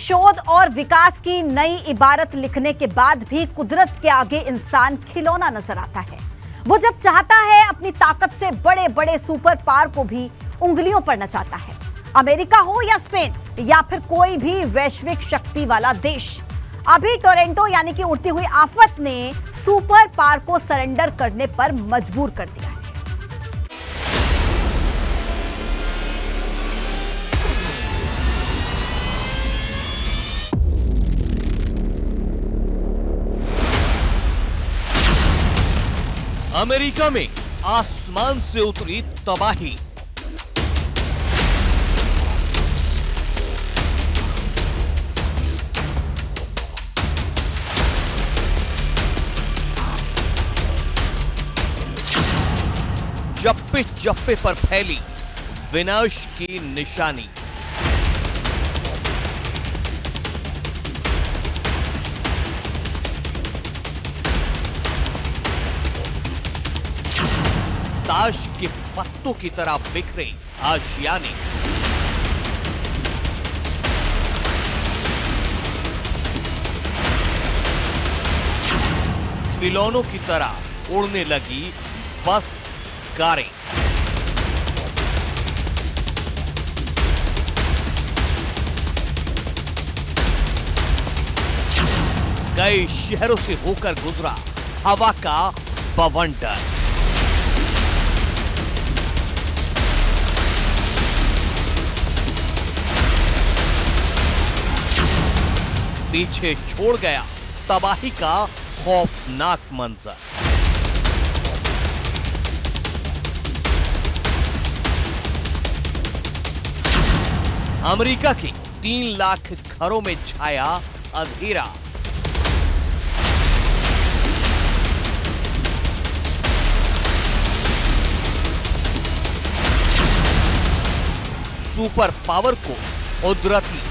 शोध और विकास की नई इबारत लिखने के बाद भी कुदरत के आगे इंसान खिलौना नजर आता है। वो जब चाहता है अपनी ताकत से बड़े बड़े सुपर पावर को भी उंगलियों पर नचाता है। अमेरिका हो या स्पेन या फिर कोई भी वैश्विक शक्ति वाला देश। अभी टोरंटो यानी कि उड़ती हुई आफत ने सुपर पावर को सरेंडर करने पर मजबूर कर दिया है। अमेरिका में आसमान से उतरी तबाही। जप्पे जप्पे पर फैली विनाश की निशानी। ताश के पत्तों की तरह बिखरे आशियाने। खिलौनों की तरह उड़ने लगी बस कारें। कई शहरों से होकर गुजरा हवा का बवंडर। पीछे छोड़ गया तबाही का खौफनाक मंजर। अमेरिका के 3 लाख घरों में छाया अंधेरा। सुपर पावर को कुदरती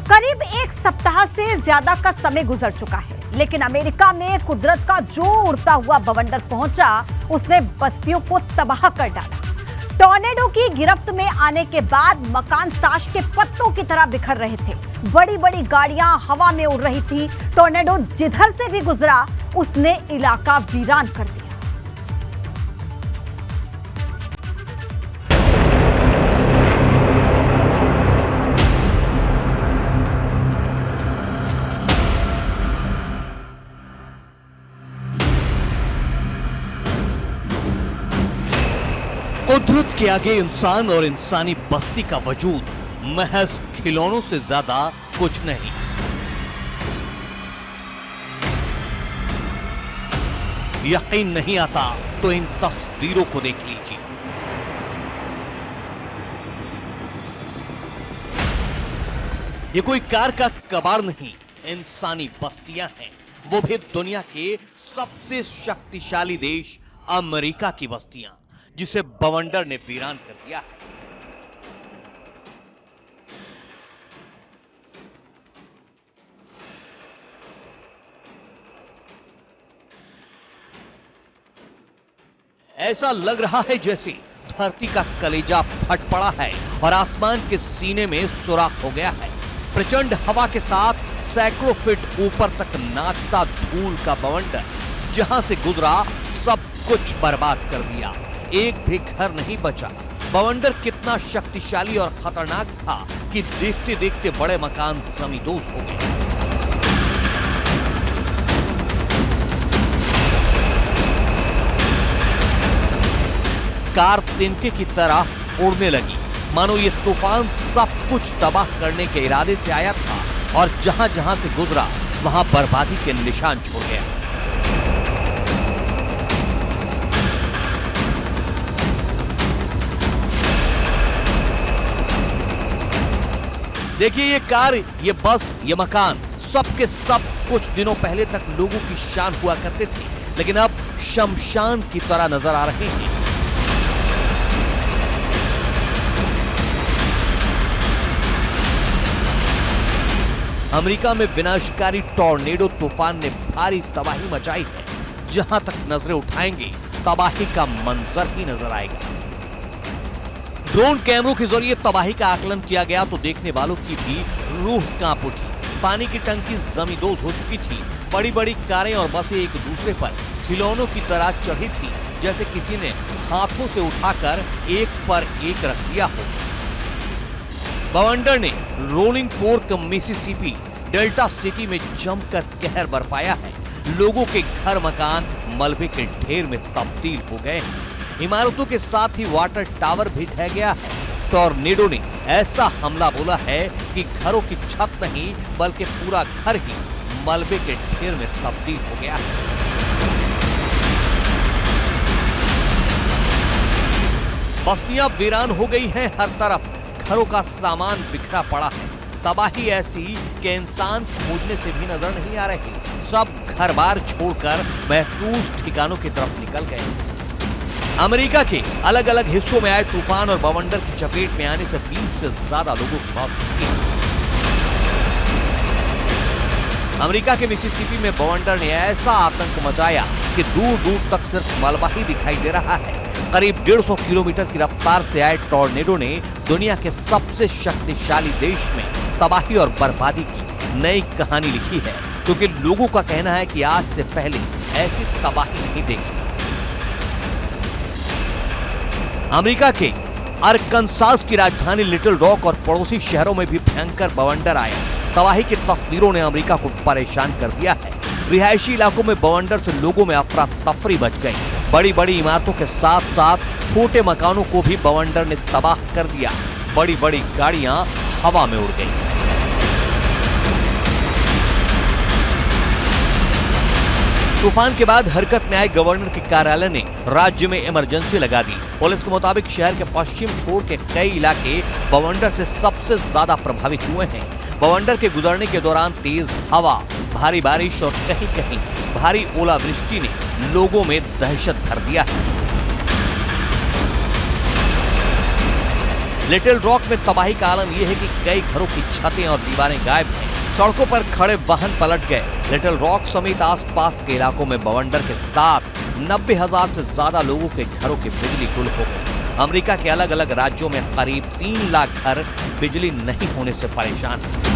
करीब 1 सप्ताह से ज्यादा का समय गुजर चुका है, लेकिन अमेरिका में कुदरत का जो उड़ता हुआ बवंडर पहुंचा उसने बस्तियों को तबाह कर डाला। टॉर्नेडो की गिरफ्त में आने के बाद मकान ताश के पत्तों की तरह बिखर रहे थे। बड़ी बड़ी गाड़ियां हवा में उड़ रही थी। टॉर्नेडो जिधर से भी गुजरा उसने इलाका वीरान कर दिया। कुदरत के आगे इंसान और इंसानी बस्ती का वजूद महज खिलौनों से ज्यादा कुछ नहीं। यकीन नहीं आता तो इन तस्वीरों को देख लीजिए। ये कोई कार का कबाड़ नहीं, इंसानी बस्तियां हैं, वो भी दुनिया के सबसे शक्तिशाली देश अमेरिका की बस्तियां, जिसे बवंडर ने वीरान कर दिया है। ऐसा लग रहा है जैसे धरती का कलेजा फट पड़ा है और आसमान के सीने में सुराख हो गया है। प्रचंड हवा के साथ सैकड़ों फीट ऊपर तक नाचता धूल का बवंडर जहां से गुजरा सब कुछ बर्बाद कर दिया। एक भी घर नहीं बचा। बवंडर कितना शक्तिशाली और खतरनाक था कि देखते देखते बड़े मकान जमींदोज हो गए। कार तिनके की तरह उड़ने लगी, मानो ये तूफान सब कुछ तबाह करने के इरादे से आया था और जहां जहां से गुजरा वहां बर्बादी के निशान छोड़ गया। देखिए, ये कार, ये बस, ये मकान सब के सब कुछ दिनों पहले तक लोगों की शान हुआ करते थे, लेकिन अब शमशान की तरह नजर आ रहे हैं। अमेरिका में विनाशकारी टॉर्नेडो तूफान ने भारी तबाही मचाई है। जहां तक नजरें उठाएंगे तबाही का मंजर ही नजर आएगा। ड्रोन कैमरों के जरिए तबाही का आकलन किया गया तो देखने वालों की भी रूह कांप उठी। पानी की टंकी जमींदोज हो चुकी थी। बड़ी बड़ी कारें और बसें एक दूसरे पर खिलौनों की तरह चढ़ी थी, जैसे किसी ने हाथों से उठाकर एक पर एक रख दिया हो। बवंडर ने rolling fork Mississippi delta city में जमकर कहर बरपाया है। लोगों के घर मकान मलबे के ढेर में तब्दील हो गए हैं। इमारतों के साथ ही वाटर टावर भी ढह गया है। टॉर्नेडो ने ऐसा हमला बोला है कि घरों की छत नहीं बल्कि पूरा घर ही मलबे के ढेर में तब्दील हो गया है। बस्तियां वीरान हो गई हैं, हर तरफ घरों का सामान बिखरा पड़ा है। तबाही ऐसी कि इंसान खोजने से भी नजर नहीं आ रहे। सब घर बार छोड़कर महफूज ठिकानों की तरफ निकल गए। अमेरिका के अलग अलग हिस्सों में आए तूफान और बवंडर की चपेट में आने से 20 से ज्यादा लोगों की मौत हुई है। अमेरिका के मिसिसिपी में बवंडर ने ऐसा आतंक मचाया कि दूर दूर तक सिर्फ मलबा ही दिखाई दे रहा है। करीब 150 किलोमीटर की रफ्तार से आए टॉर्नेडो ने दुनिया के सबसे शक्तिशाली देश में तबाही और बर्बादी की नई कहानी लिखी है, क्योंकि लोगों का कहना है कि आज से पहले ऐसी तबाही नहीं देखी। अमेरिका के अरकानसास की राजधानी लिटिल रॉक और पड़ोसी शहरों में भी भयंकर बवंडर आया। तबाही की तस्वीरों ने अमेरिका को परेशान कर दिया है। रिहायशी इलाकों में बवंडर से लोगों में अफरा तफरी मच गई। बड़ी बड़ी इमारतों के साथ साथ छोटे मकानों को भी बवंडर ने तबाह कर दिया। बड़ी बड़ी गाड़ियां हवा में उड़ गई। तूफान के बाद हरकत में आए गवर्नर के कार्यालय ने राज्य में इमरजेंसी लगा दी। पुलिस के मुताबिक शहर के पश्चिम छोर के कई इलाके बवंडर से सबसे ज्यादा प्रभावित हुए हैं। बवंडर के गुजरने के दौरान तेज हवा, भारी बारिश और कहीं कहीं भारी ओलावृष्टि ने लोगों में दहशत भर दिया है। लिटिल रॉक में तबाही का आलम यह है कि कई घरों की छतें और दीवारें गायब हैं। सड़कों पर खड़े वाहन पलट गए। लिटिल रॉक समेत आसपास के इलाकों में बवंडर के साथ 90,000 से ज्यादा लोगों के घरों की बिजली गुल हो गई। अमेरिका के अलग अलग राज्यों में करीब 3 लाख घर बिजली नहीं होने से परेशान हैं।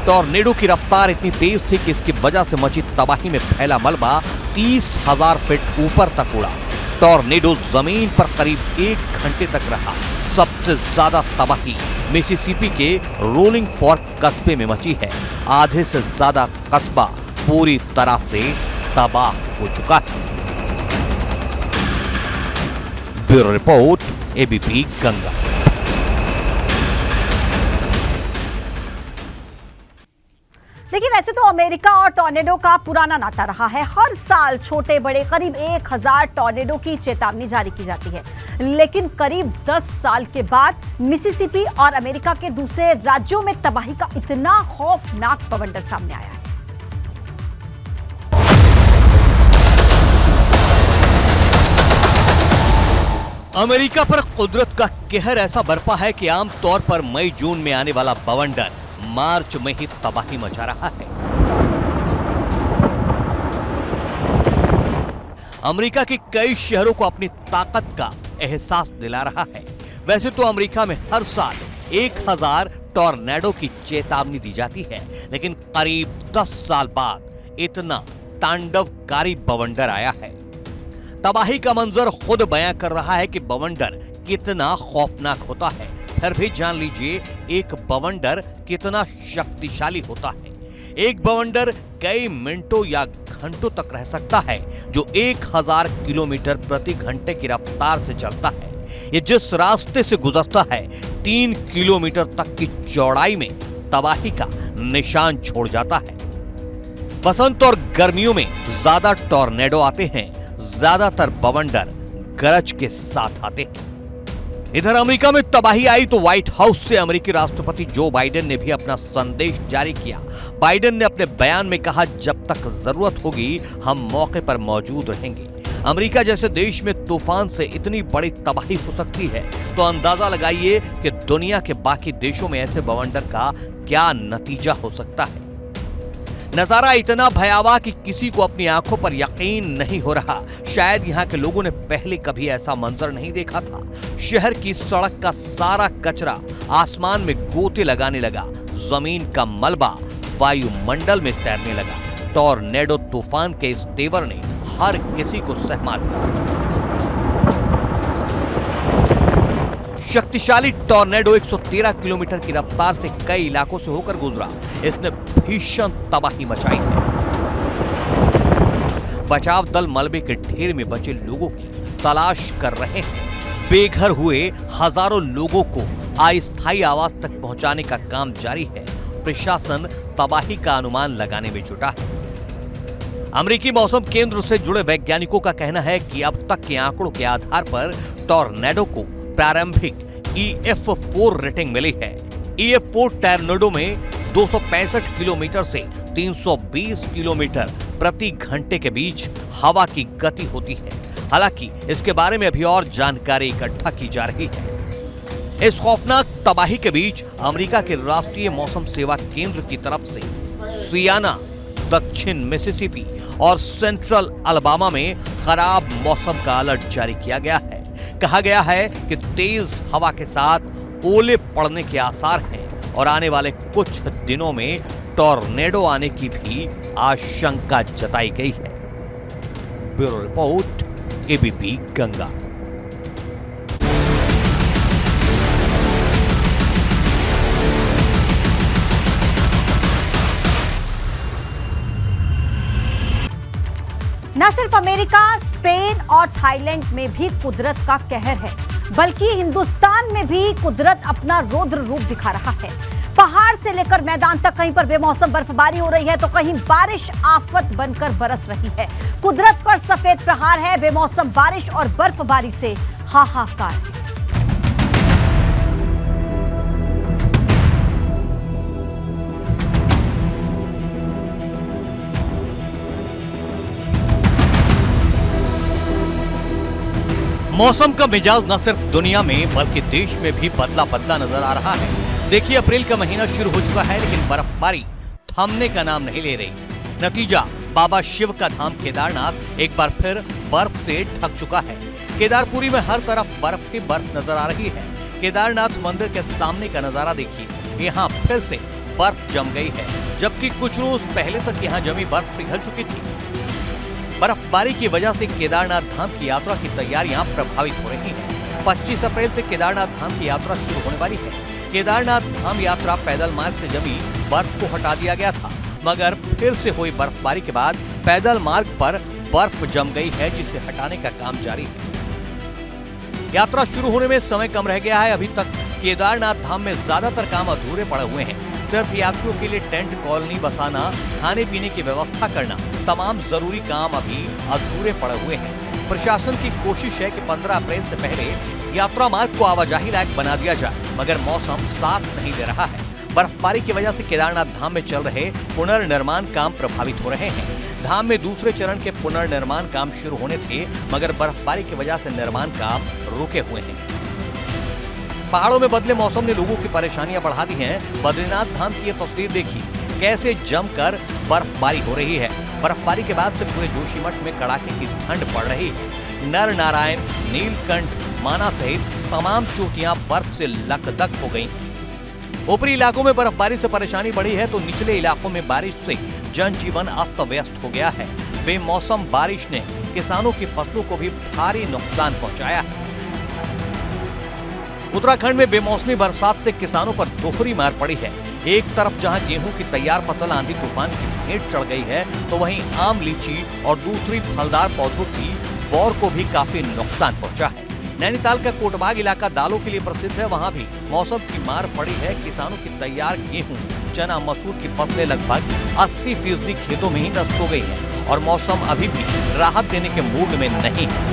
टॉर्नेडो की रफ्तार इतनी तेज थी कि इसकी वजह से मची तबाही में फैला मलबा 30,000 फीट ऊपर तक उड़ा। टॉर्नेडो जमीन पर करीब 1 घंटे तक रहा। सबसे ज्यादा तबाही मिसिसिपी के रोलिंग फॉर्क कस्बे में मची है। आधे से ज्यादा कस्बा पूरी तरह से तबाह हो चुका है। Bureau report, ABP Ganga. देखिए, वैसे तो अमेरिका और टॉर्नेडो का पुराना नाता रहा है। हर साल छोटे बड़े करीब 1000 टॉर्नेडो की चेतावनी जारी की जाती है, लेकिन करीब 10 साल के बाद मिसिसिपी और अमेरिका के दूसरे राज्यों में तबाही का इतना खौफनाक बवंडर सामने आया है। अमेरिका पर कुदरत का कहर ऐसा बरपा है कि आमतौर पर मई जून में आने वाला बवंडर मार्च में ही तबाही मचा रहा है। अमेरिका के कई शहरों को अपनी ताकत का एहसास दिला रहा है। वैसे तो अमेरिका में हर साल 1000 टॉर्नेडो की चेतावनी दी जाती है, लेकिन करीब 10 साल बाद इतना तांडवकारी बवंडर आया है। तबाही का मंजर खुद बयां कर रहा है कि बवंडर कितना खौफनाक होता है। फिर भी जान लीजिए एक बवंडर कितना शक्तिशाली होता है। एक बवंडर कई मिनटों या घंटों तक रह सकता है, जो 1000 किलोमीटर प्रति घंटे की रफ्तार से चलता है। ये जिस रास्ते से गुजरता है 3 किलोमीटर तक की चौड़ाई में तबाही का निशान छोड़ जाता है। बसंत और गर्मियों में ज्यादा टॉर्नेडो आते हैं, ज्यादातर बवंडर गरज के साथ आते हैं। इधर अमेरिका में तबाही आई तो व्हाइट हाउस से अमेरिकी राष्ट्रपति जो बाइडेन ने भी अपना संदेश जारी किया। बाइडेन ने अपने बयान में कहा, जब तक जरूरत होगी हम मौके पर मौजूद रहेंगे। अमेरिका जैसे देश में तूफान से इतनी बड़ी तबाही हो सकती है तो अंदाजा लगाइए कि दुनिया के बाकी देशों में ऐसे बवंडर का क्या नतीजा हो सकता है। नजारा इतना भयावह कि किसी को अपनी आंखों पर यकीन नहीं हो रहा। शायद यहाँ के लोगों ने पहले कभी ऐसा मंजर नहीं देखा था। शहर की सड़क का सारा कचरा आसमान में गोते लगाने लगा। जमीन का मलबा वायुमंडल में तैरने लगा। टॉर्नेडो तूफान के इस तेवर ने हर किसी को सहमा दिया। शक्तिशाली टॉर्नेडो 113 किलोमीटर की रफ्तार से कई इलाकों से होकर गुजरा। इसने भीषण तबाही मचाई है। बचाव दल मलबे के ढेर में बचे लोगों की तलाश कर रहे हैं। बेघर हुए हजारों लोगों को अस्थायी आवास तक पहुंचाने का काम जारी है। प्रशासन तबाही का अनुमान लगाने में जुटा है। अमेरिकी मौसम केंद्र से जुड़े वैज्ञानिकों का कहना है कि अब तक के आंकड़ों के आधार पर टॉर्नेडो को प्रारंभिक EF4 रेटिंग मिली है। EF4 टॉर्नेडो में 265 किलोमीटर से 320 किलोमीटर प्रति घंटे के बीच हवा की गति होती है। हालांकि इसके बारे में अभी और जानकारी इकट्ठा की जा रही है। इस खौफनाक तबाही के बीच अमेरिका के राष्ट्रीय मौसम सेवा केंद्र की तरफ से सियाना, दक्षिण मिसिसिपी और सेंट्रल अलाबामा में खराब मौसम का अलर्ट जारी किया गया है। कहा गया है कि तेज हवा के साथ ओले पड़ने के आसार हैं और आने वाले कुछ दिनों में टॉर्नेडो आने की भी आशंका जताई गई है। Bureau report, ABP Ganga. न सिर्फ अमेरिका, स्पेन और थाईलैंड में भी कुदरत का कहर है, बल्कि हिंदुस्तान में भी कुदरत अपना रौद्र रूप दिखा रहा है। पहाड़ से लेकर मैदान तक कहीं पर बेमौसम बर्फबारी हो रही है तो कहीं बारिश आफत बनकर बरस रही है। कुदरत पर सफेद प्रहार है। बेमौसम बारिश और बर्फबारी से हाहाकार है। मौसम का मिजाज न सिर्फ दुनिया में बल्कि देश में भी बदला बदला नजर आ रहा है। देखिए, अप्रैल का महीना शुरू हो चुका है लेकिन बर्फबारी थमने का नाम नहीं ले रही। नतीजा, बाबा शिव का धाम केदारनाथ एक बार फिर बर्फ से ढक चुका है। केदारपुरी में हर तरफ बर्फ ही बर्फ नजर आ रही है। केदारनाथ मंदिर के सामने का नजारा देखिए, यहाँ फिर से बर्फ जम गई है, जबकि कुछ रोज पहले तक यहाँ जमी बर्फ पिघल चुकी थी। बर्फबारी की वजह से केदारनाथ धाम की यात्रा की तैयारियां प्रभावित हो रही हैं। 25 अप्रैल से केदारनाथ धाम की यात्रा शुरू होने वाली है। केदारनाथ धाम यात्रा पैदल मार्ग से जमी बर्फ को हटा दिया गया था, मगर फिर से हुई बर्फबारी के बाद पैदल मार्ग पर बर्फ जम गई है, जिसे हटाने का काम जारी है। यात्रा शुरू होने में समय कम रह गया है। अभी तक केदारनाथ धाम में ज्यादातर काम अधूरे पड़े हुए हैं। तीर्थयात्रियों के लिए टेंट कॉलोनी बसाना, खाने पीने की व्यवस्था करना, तमाम जरूरी काम अभी अधूरे पड़े हुए हैं। प्रशासन की कोशिश है कि 15 अप्रैल से पहले यात्रा मार्ग को आवाजाही लायक बना दिया जाए, मगर मौसम साथ नहीं दे रहा है। बर्फबारी की वजह से केदारनाथ धाम में चल रहे पुनर्निर्माण काम प्रभावित हो रहे हैं। धाम में दूसरे चरण के पुनर्निर्माण काम शुरू होने थे, मगर बर्फबारी की वजह से निर्माण काम रुके हुए हैं। पहाड़ों में बदले मौसम ने लोगों की परेशानियां बढ़ा दी हैं। बद्रीनाथ धाम की ये तस्वीर देखिए, कैसे जमकर बर्फबारी हो रही है। बर्फबारी के बाद से पूरे जोशीमठ में कड़ाके की ठंड पड़ रही है। नर नारायण, नीलकंठ, माना सहित तमाम चोटियां बर्फ से लकदक हो गई हैं। ऊपरी इलाकों में बर्फबारी से परेशानी बढ़ी है तो निचले इलाकों में बारिश से जनजीवन अस्त व्यस्त हो गया है। बेमौसम बारिश ने किसानों की फसलों को भी भारी नुकसान पहुंचाया है। उत्तराखंड में बेमौसमी बरसात से किसानों पर दोहरी मार पड़ी है। एक तरफ जहां गेहूं की तैयार फसल आंधी तूफान की भेंट चढ़ गई है, तो वहीं आम, लीची और दूसरी फलदार पौधों की बौर को भी काफी नुकसान पहुंचा है। नैनीताल का कोटबाग इलाका दालों के लिए प्रसिद्ध है। वहां भी मौसम की मार पड़ी है। किसानों की तैयार गेहूं, चना, मसूर की फसलें लगभग 80% खेतों में ही नष्ट हो गई है और मौसम अभी भी राहत देने के मूड में नहीं है।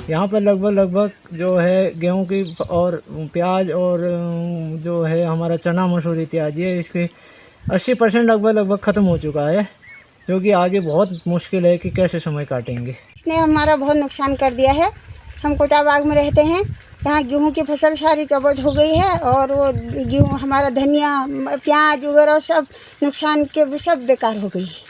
यहाँ पर लगभग जो है गेहूं की और प्याज और जो है हमारा चना मसूर इत्यादि है, इसके 80% लगभग ख़त्म हो चुका है, जो कि आगे बहुत मुश्किल है कि कैसे समय काटेंगे। इसने हमारा बहुत नुकसान कर दिया है। हम कोटाबाग में रहते हैं, यहाँ गेहूं की फसल सारी चौपट हो गई है और वो गेहूं हमारा धनिया प्याज वगैरह सब नुकसान के सब बेकार हो गई है।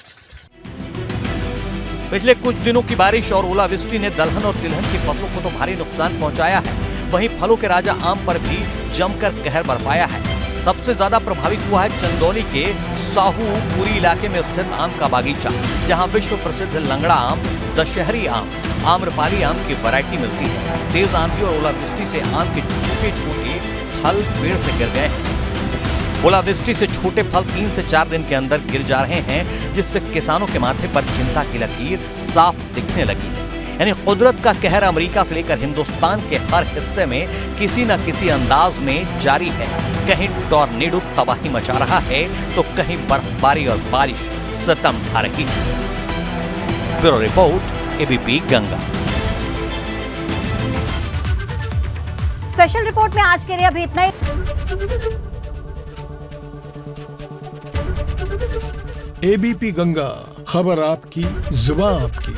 पिछले कुछ दिनों की बारिश और ओलावृष्टि ने दलहन और तिलहन की फसलों को तो भारी नुकसान पहुंचाया है, वहीं फलों के राजा आम पर भी जमकर कहर बरपाया है। सबसे ज्यादा प्रभावित हुआ है चंदौली के साहूपुरी इलाके में स्थित आम का बागीचा, जहां विश्व प्रसिद्ध लंगड़ा आम, दशहरी आम, आम्रपाली आम की वैरायटी मिलती है। तेज आंधी और ओलावृष्टि से आम के छोटे छोटे फल पेड़ से गिर गए हैं। ओलावृष्टि से छोटे फल 3 से 4 दिन के अंदर गिर जा रहे हैं, जिससे किसानों के माथे पर चिंता की लकीर साफ दिखने लगी है। यानी कुदरत का कहर अमेरिका से लेकर हिंदुस्तान के हर हिस्से में किसी न किसी अंदाज में जारी है। कहीं टॉर्नेडो तबाही मचा रहा है तो कहीं बर्फबारी और बारिश सितम ढा रही है। Bureau report, ABP Ganga. Special report में आज के लिए अभी इतना ही। एबीपी गंगा, खबर आपकी, जुबान आपकी।